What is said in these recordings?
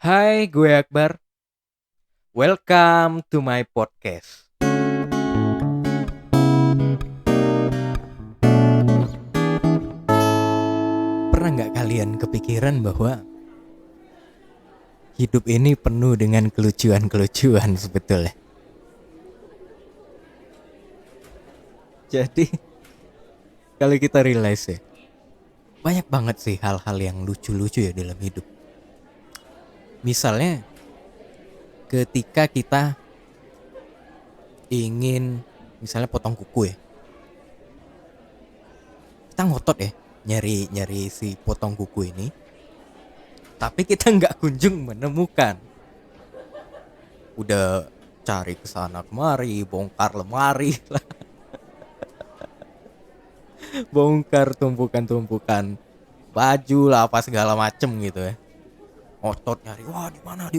Hai, gue Akbar. Welcome to my podcast. Pernah nggak kalian kepikiran bahwa hidup ini penuh dengan kelucuan-kelucuan sebetulnya? Jadi, kalau kita realize ya, banyak banget sih hal-hal yang lucu-lucu ya dalam hidup. Misalnya, ketika kita ingin misalnya potong kuku ya, kita ngotot ya nyari si potong kuku ini, tapi kita nggak kunjung menemukan. Udah cari kesana kemari, bongkar lemari lah, bongkar tumpukan-tumpukan baju lah, apa segala macem gitu ya. Ngotot nyari, wah di mana,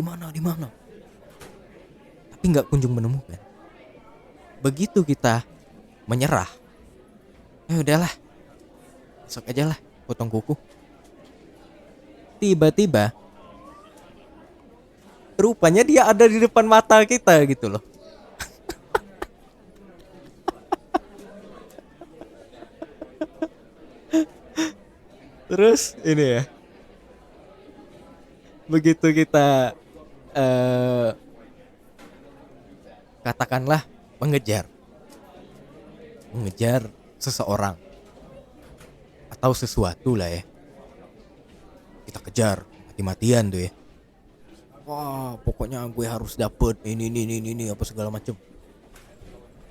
tapi nggak kunjung menemukan. Begitu kita menyerah, udahlah, besok aja lah potong kuku. Tiba-tiba, rupanya dia ada di depan mata kita gitu loh. Terus ini ya, begitu kita eh, katakanlah mengejar seseorang atau sesuatu lah ya, kita kejar mati-matian tuh ya. Wah, pokoknya gue harus dapet ini apa segala macem.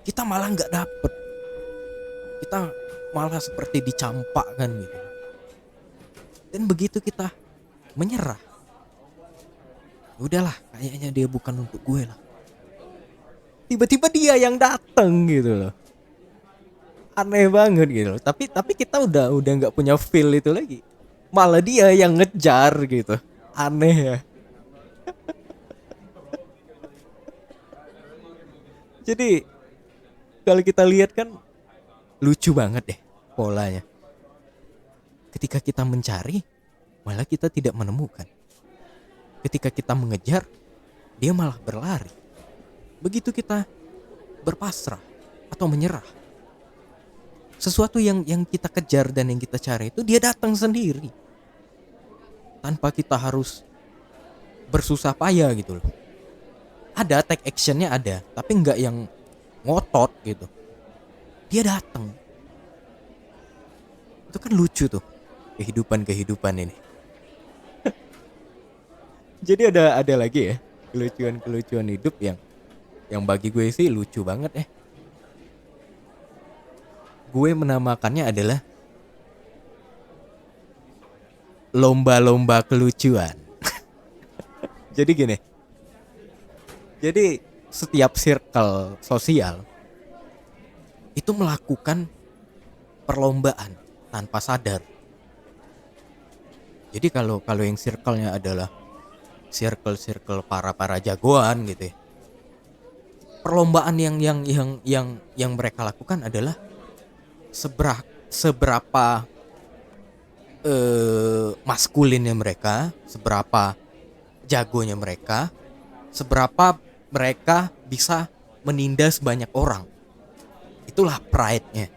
Kita malah nggak dapet, kita malah seperti dicampakkan gitu. Dan begitu kita menyerah, udahlah, kayaknya dia bukan untuk gue lah. Tiba-tiba dia yang dateng gitu loh. Aneh banget gitu loh. Tapi kita udah nggak punya feel itu lagi. Malah dia yang ngejar gitu. Aneh ya. Jadi kalau kita lihat kan lucu banget deh polanya. Ketika kita mencari, malah kita tidak menemukan. Ketika kita mengejar, dia malah berlari. Begitu kita berpasrah atau menyerah, sesuatu yang kita kejar dan yang kita cari itu dia datang sendiri tanpa kita harus bersusah payah gitu loh. Ada take actionnya ada, tapi nggak yang ngotot gitu. Dia datang. Itu kan lucu tuh kehidupan ini. Jadi ada lagi ya kelucuan hidup yang bagi gue sih lucu banget ya. Gue menamakannya adalah lomba-lomba kelucuan. Jadi gini. Jadi setiap circle sosial itu melakukan perlombaan tanpa sadar. Jadi kalau yang circle-nya adalah circle para jagoan gitu ya. Perlombaan yang mereka lakukan adalah seberapa maskulinnya mereka, seberapa jagonya mereka, seberapa mereka bisa menindas banyak orang. Itulah pride-nya.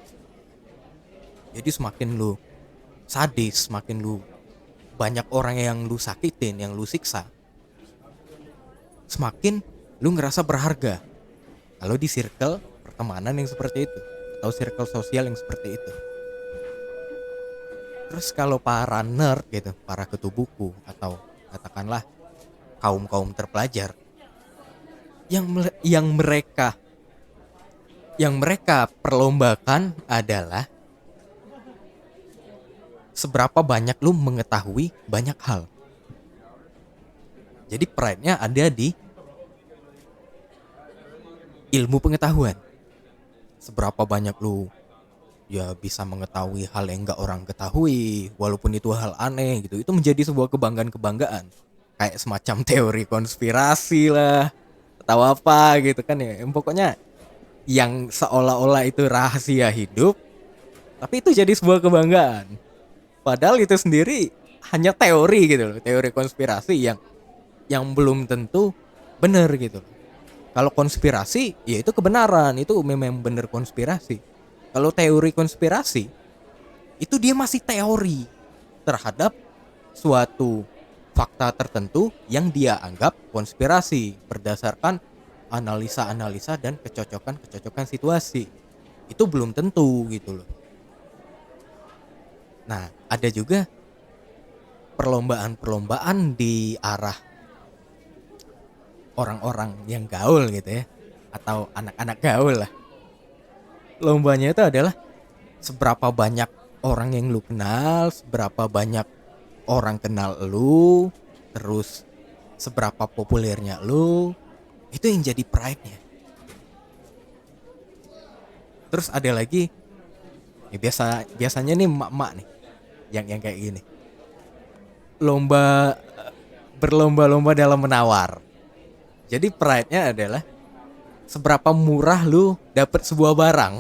Jadi semakin lu sadis, semakin lu banyak orang yang lu sakitin, yang lu siksa, semakin lu ngerasa berharga. Kalau di circle pertemanan yang seperti itu, atau circle sosial yang seperti itu. Terus kalau para nerd gitu, para kutu buku, atau katakanlah kaum terpelajar, yang mereka perlombakan adalah seberapa banyak lu mengetahui banyak hal. Jadi pride-nya ada di ilmu pengetahuan. Seberapa banyak lu ya bisa mengetahui hal yang gak orang ketahui, walaupun itu hal aneh gitu. Itu menjadi sebuah kebanggaan. Kayak semacam teori konspirasi lah, atau apa gitu kan ya. Pokoknya yang seolah-olah itu rahasia hidup, tapi itu jadi sebuah kebanggaan. Padahal itu sendiri hanya teori gitu loh, teori konspirasi yang yang belum tentu benar gitu. Kalau konspirasi, ya itu kebenaran, itu memang benar konspirasi. Kalau teori konspirasi, itu dia masih teori terhadap suatu fakta tertentu yang dia anggap konspirasi berdasarkan analisa-analisa dan kecocokan-kecocokan situasi. Itu belum tentu gitu loh. Nah, ada juga perlombaan-perlombaan di arah orang-orang yang gaul gitu ya, atau anak-anak gaul lah. Lombanya itu adalah seberapa banyak orang yang lu kenal, seberapa banyak orang kenal lu, terus seberapa populernya lu, itu yang jadi pride-nya. Terus ada lagi, ya biasanya nih emak-emak nih yang kayak gini. Lomba berlomba-lomba dalam menawar. Jadi pride-nya adalah seberapa murah lu dapat sebuah barang.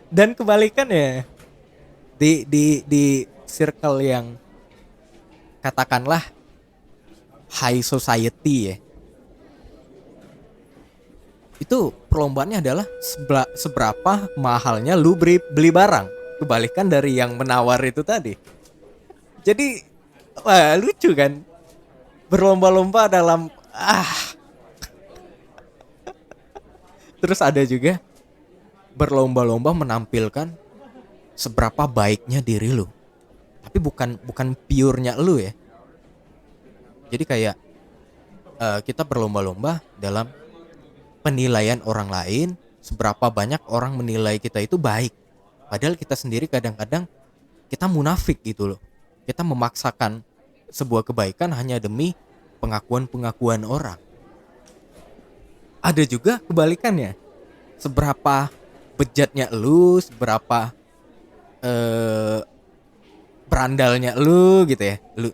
Dan kebalikannya, di circle yang katakanlah high society ya, itu perlombaannya adalah seberapa mahalnya lu beli barang. Kebalikan dari yang menawar itu tadi. Jadi wah, lucu kan, berlomba-lomba dalam terus ada juga berlomba-lomba menampilkan seberapa baiknya diri lu. Tapi bukan purenya lu ya. Jadi kayak kita berlomba-lomba dalam penilaian orang lain, seberapa banyak orang menilai kita itu baik. Padahal kita sendiri kadang-kadang kita munafik gitu loh. Kita memaksakan sebuah kebaikan hanya demi pengakuan-pengakuan orang. Ada juga kebalikannya. Seberapa bejatnya lu, seberapa berandalnya lu gitu ya. Lu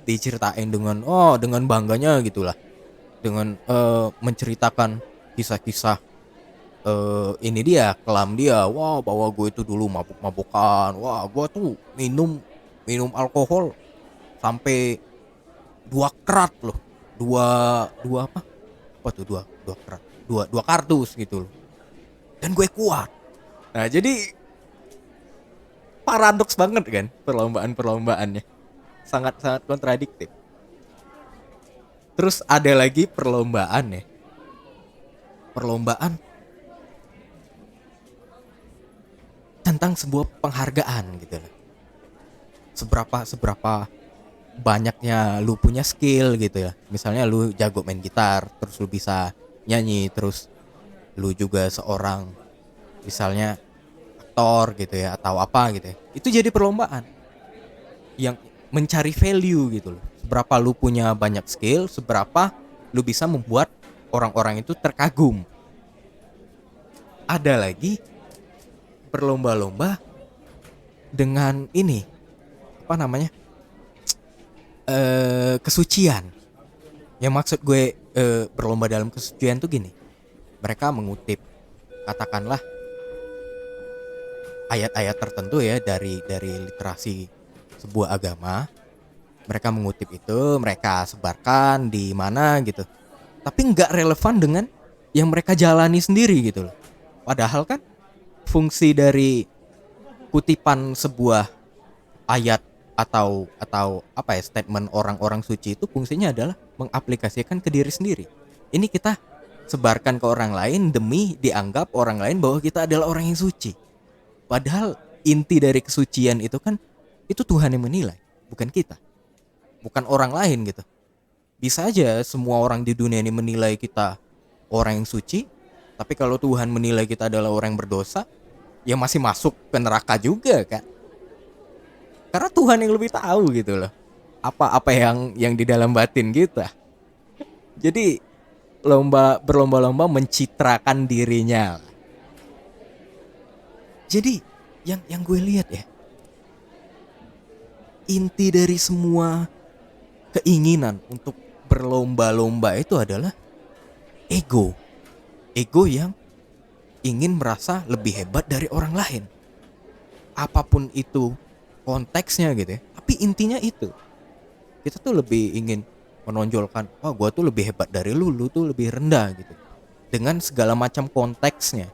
diceritain dengan bangganya gitulah. Dengan menceritakan kisah-kisah ini dia, kelam dia. Wah, bahwa gue itu dulu mabuk-mabukan. Wah, gue tuh minum alkohol sampai 2 kerat loh. Dua apa? Apa tuh dua kerat? Dua kardus gitu loh. Dan gue kuat. Nah, jadi paradoks banget kan perlombaan-perlombaannya. Sangat-sangat kontradiktif. Terus ada lagi perlombaan ya. Perlombaan tentang sebuah penghargaan gitu loh. Seberapa banyaknya lu punya skill gitu ya. Misalnya lu jago main gitar, terus lu bisa nyanyi, terus lu juga seorang misalnya aktor gitu ya, atau apa gitu ya. Itu jadi perlombaan yang mencari value gitu loh. Seberapa lu punya banyak skill, seberapa lu bisa membuat orang-orang itu terkagum. Ada lagi berlomba-lomba dengan ini, apa namanya, kesucian. Yang maksud gue berlomba dalam kesucian tuh gini. Mereka mengutip katakanlah ayat-ayat tertentu ya dari literasi sebuah agama. Mereka mengutip itu, mereka sebarkan di mana gitu. Tapi nggak relevan dengan yang mereka jalani sendiri gitu loh. Padahal kan fungsi dari kutipan sebuah ayat atau apa ya, statement orang-orang suci itu fungsinya adalah mengaplikasikan ke diri sendiri. Ini kita sebarkan ke orang lain demi dianggap orang lain bahwa kita adalah orang yang suci. Padahal inti dari kesucian itu kan itu Tuhan yang menilai, bukan kita. Bukan orang lain gitu. Bisa aja semua orang di dunia ini menilai kita orang yang suci, tapi kalau Tuhan menilai kita adalah orang yang berdosa, ya masih masuk ke neraka juga kan. Karena Tuhan yang lebih tahu gitu loh. Apa yang di dalam batin kita. Jadi berlomba-lomba mencitrakan dirinya. Jadi yang gue lihat ya, inti dari semua keinginan untuk berlomba-lomba itu adalah ego. Ego yang ingin merasa lebih hebat dari orang lain. Apapun itu konteksnya gitu ya. Tapi intinya itu. Kita tuh lebih ingin menonjolkan, wah gua tuh lebih hebat dari lu tuh lebih rendah gitu. Dengan segala macam konteksnya.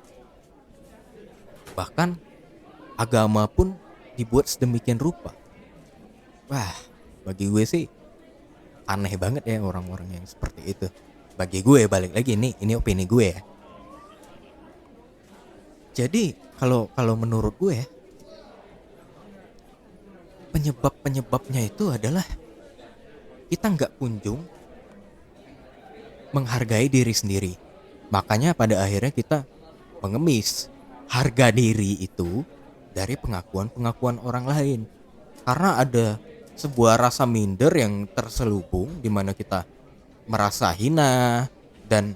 Bahkan agama pun dibuat sedemikian rupa. Wah, bagi gue sih aneh banget ya orang-orang yang seperti itu. Bagi gue, balik lagi, ini opini gue ya. Jadi kalau kalau menurut gue ya, penyebabnya itu adalah kita nggak kunjung menghargai diri sendiri. Makanya pada akhirnya kita mengemis harga diri itu dari pengakuan-pengakuan orang lain. Karena ada sebuah rasa minder yang terselubung di mana kita merasa hina dan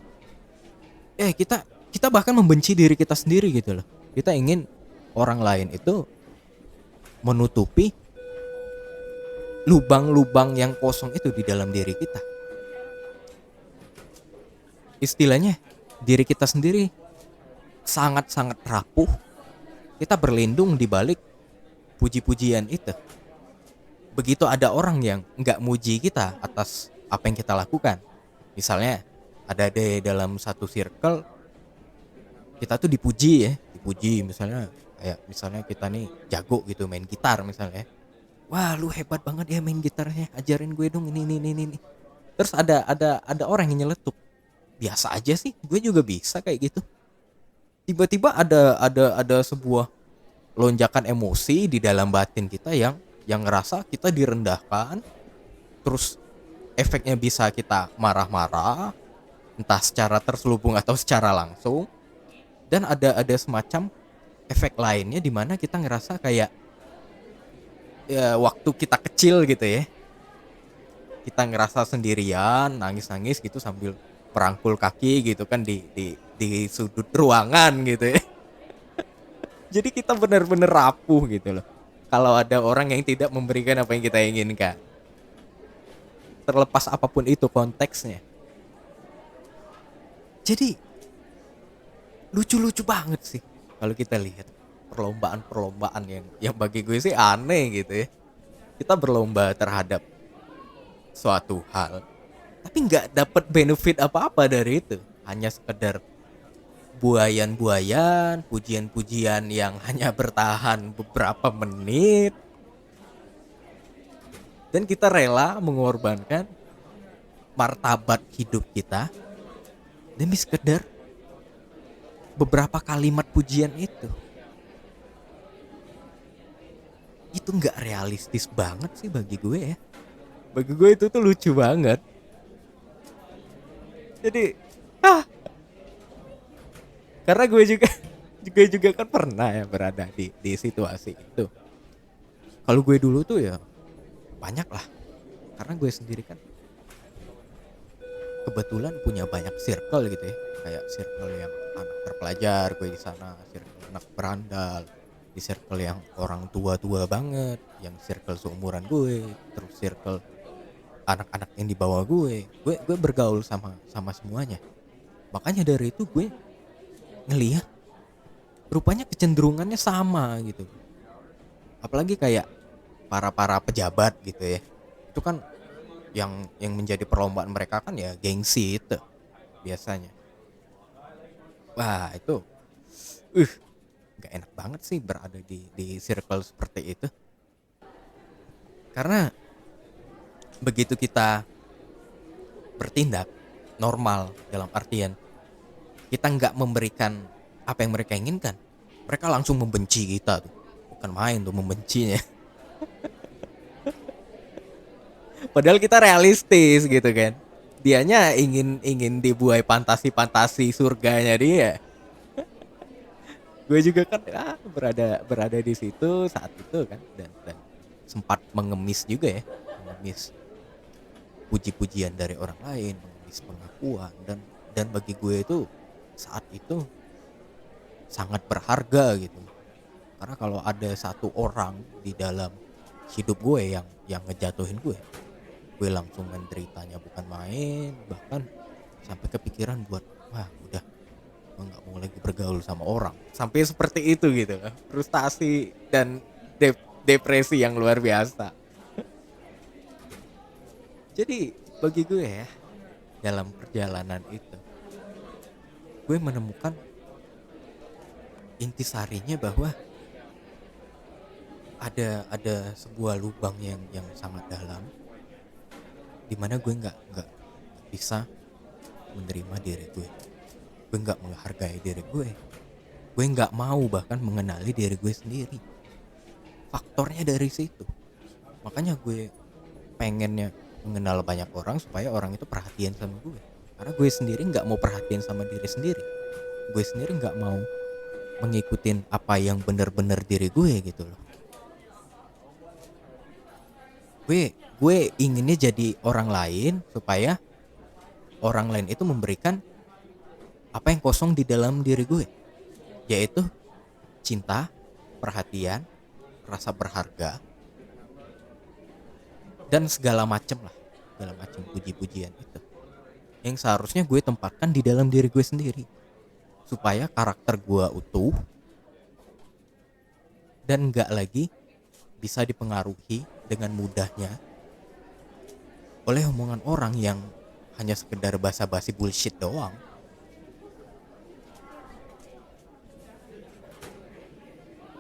kita kita bahkan membenci diri kita sendiri gitu loh. Kita ingin orang lain itu menutupi lubang-lubang yang kosong itu di dalam diri kita. Istilahnya diri kita sendiri sangat-sangat rapuh. Kita berlindung di balik puji-pujian itu. Begitu ada orang yang nggak muji kita atas apa yang kita lakukan, misalnya ada di dalam satu circle kita tuh dipuji ya, dipuji misalnya kayak misalnya kita nih jago gitu main gitar misalnya, wah lu hebat banget ya main gitarnya, ajarin gue dong ini. Terus ada orang yang nyeletuk, biasa aja sih, gue juga bisa kayak gitu. Tiba-tiba ada sebuah lonjakan emosi di dalam batin kita yang ngerasa kita direndahkan, terus efeknya bisa kita marah-marah, entah secara terselubung atau secara langsung, dan ada semacam efek lainnya di mana kita ngerasa kayak ya, waktu kita kecil gitu ya, kita ngerasa sendirian, nangis-nangis gitu sambil merangkul kaki gitu kan di sudut ruangan gitu ya. Jadi kita benar-benar rapuh gitu loh. Kalau ada orang yang tidak memberikan apa yang kita inginkan. Terlepas apapun itu konteksnya. Jadi lucu-lucu banget sih kalau kita lihat perlombaan-perlombaan yang bagi gue sih aneh gitu ya. Kita berlomba terhadap suatu hal, tapi nggak dapat benefit apa-apa dari itu. Hanya sekedar buayan-buayan, pujian-pujian yang hanya bertahan beberapa menit, dan kita rela mengorbankan martabat hidup kita demi sekedar beberapa kalimat pujian itu. Itu nggak realistis banget sih bagi gue ya. Bagi gue itu tuh lucu banget. Jadi karena gue juga juga kan pernah ya berada di situasi itu. Kalau gue dulu tuh ya banyak lah, karena gue sendiri kan kebetulan punya banyak circle gitu ya, kayak circle yang anak terpelajar gue di sana, circle anak berandal, di circle yang orang tua-tua banget, yang circle seumuran gue, terus circle anak-anak yang di bawah gue bergaul sama semuanya. Makanya dari itu gue ngelihat rupanya kecenderungannya sama gitu. Apalagi kayak para pejabat gitu ya, itu kan yang menjadi perlombaan mereka kan ya gengsi itu biasanya. Wah itu nggak enak banget sih berada di circle seperti itu, karena begitu kita bertindak normal dalam artian kita nggak memberikan apa yang mereka inginkan, mereka langsung membenci kita tuh. Bukan main tuh membencinya. Padahal kita realistis gitu kan. Dianya ingin dibuai fantasi surganya dia. Gue juga kan berada di situ saat itu kan, dan sempat mengemis juga ya, mengemis puji-pujian dari orang lain, mengemis pengakuan, dan bagi gue itu saat itu sangat berharga gitu. Karena kalau ada satu orang di dalam hidup gue yang ngejatuhin gue langsung menderitanya bukan main, bahkan sampai kepikiran buat wah udah nggak mau lagi bergaul sama orang, sampai seperti itu gitu, frustasi dan depresi yang luar biasa. Jadi bagi gue ya, dalam perjalanan itu gue menemukan intisarinya bahwa ada sebuah lubang yang sangat dalam, di mana gue nggak bisa menerima diri gue nggak menghargai diri gue nggak mau bahkan mengenali diri gue sendiri. Faktornya dari situ, makanya gue pengennya mengenal banyak orang supaya orang itu perhatian sama gue, karena gue sendiri nggak mau perhatian sama diri sendiri. Gue sendiri nggak mau mengikutin apa yang benar-benar diri gue gitu loh. Gue inginnya jadi orang lain supaya orang lain itu memberikan apa yang kosong di dalam diri gue, yaitu cinta, perhatian, rasa berharga, dan segala macem lah, segala macam puji-pujian itu yang seharusnya gue tempatkan di dalam diri gue sendiri supaya karakter gue utuh dan gak lagi bisa dipengaruhi dengan mudahnya oleh omongan orang yang hanya sekedar basa-basi bullshit doang.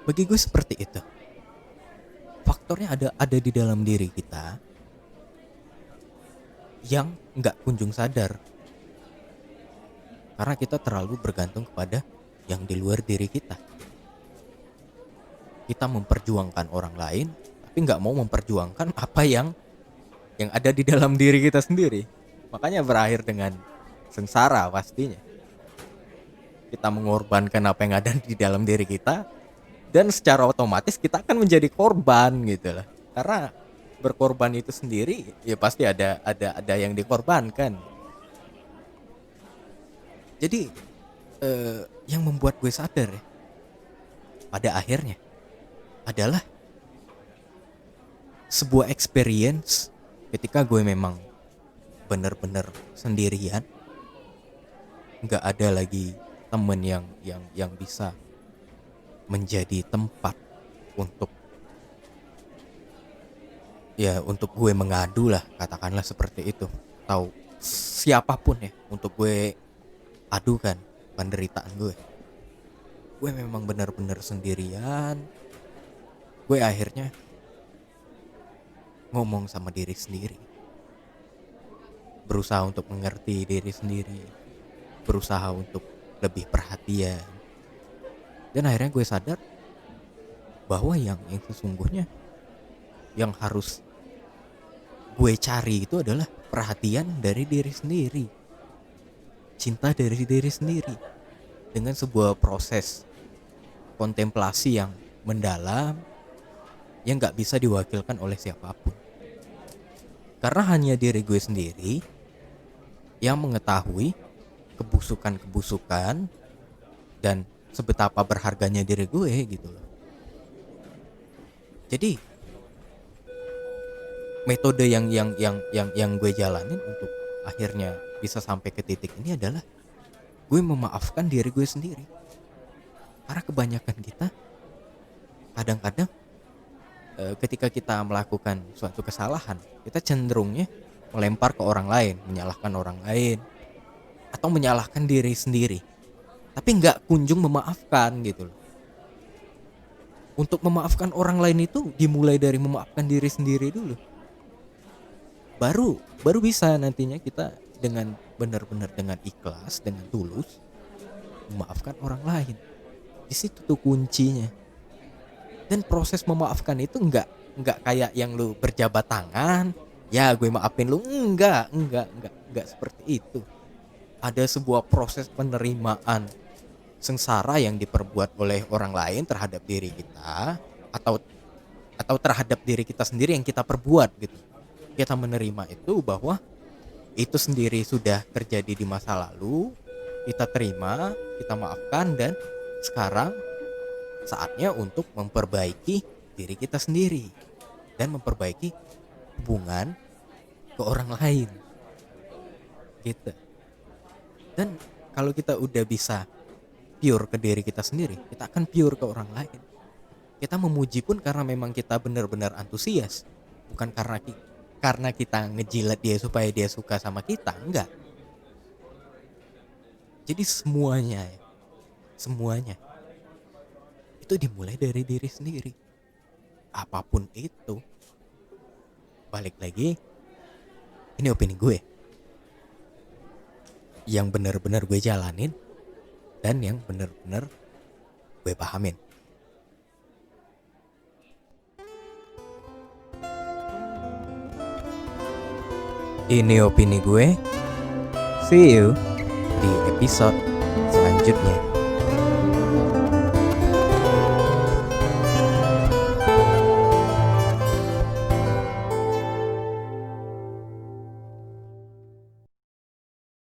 Bagi gue seperti itu. Faktornya ada di dalam diri kita yang nggak kunjung sadar karena kita terlalu bergantung kepada yang di luar diri kita. Kita memperjuangkan orang lain tapi nggak mau memperjuangkan apa yang ada di dalam diri kita sendiri. Makanya berakhir dengan sengsara pastinya. Kita mengorbankan apa yang ada di dalam diri kita dan secara otomatis kita akan menjadi korban gitu lah. Karena berkorban itu sendiri ya pasti ada yang dikorbankan. Jadi yang membuat gue sadar ya pada akhirnya adalah sebuah experience ketika gue memang benar-benar sendirian, nggak ada lagi temen yang bisa menjadi tempat untuk gue mengadu lah, katakanlah seperti itu, atau siapapun ya untuk gue adukan penderitaan gue memang benar-benar sendirian. Gue akhirnya ngomong sama diri sendiri, berusaha untuk mengerti diri sendiri, berusaha untuk lebih perhatian, dan akhirnya gue sadar bahwa yang sesungguhnya yang harus gue cari itu adalah perhatian dari diri sendiri, cinta dari diri sendiri, dengan sebuah proses kontemplasi yang mendalam yang gak bisa diwakilkan oleh siapapun. Karena hanya diri gue sendiri yang mengetahui kebusukan-kebusukan dan sebetapa berharganya diri gue gitu loh. Jadi metode yang gue jalanin untuk akhirnya bisa sampai ke titik ini adalah gue memaafkan diri gue sendiri. Karena kebanyakan kita kadang-kadang ketika kita melakukan suatu kesalahan, kita cenderungnya melempar ke orang lain, menyalahkan orang lain, atau menyalahkan diri sendiri, tapi nggak kunjung memaafkan gitu loh. Untuk memaafkan orang lain itu dimulai dari memaafkan diri sendiri dulu. Baru bisa nantinya kita dengan benar-benar dengan ikhlas, dengan tulus memaafkan orang lain. Di situ tuh kuncinya. Dan proses memaafkan itu enggak kayak yang lu berjabat tangan, ya gue maafin lu, enggak seperti itu. Ada sebuah proses penerimaan sengsara yang diperbuat oleh orang lain terhadap diri kita, atau terhadap diri kita sendiri yang kita perbuat gitu. Kita menerima itu bahwa itu sendiri sudah terjadi di masa lalu, kita terima, kita maafkan, dan sekarang saatnya untuk memperbaiki diri kita sendiri dan memperbaiki hubungan ke orang lain gitu. Dan kalau kita udah bisa pure ke diri kita sendiri, kita akan pure ke orang lain. Kita memuji pun karena memang kita benar-benar antusias, bukan karena kita ngejilat dia supaya dia suka sama kita, enggak. Jadi semuanya itu dimulai dari diri sendiri. Apapun itu, balik lagi, ini opini gue yang benar-benar gue jalanin dan yang benar-benar gue pahamin. Ini opini gue. See you di episode selanjutnya.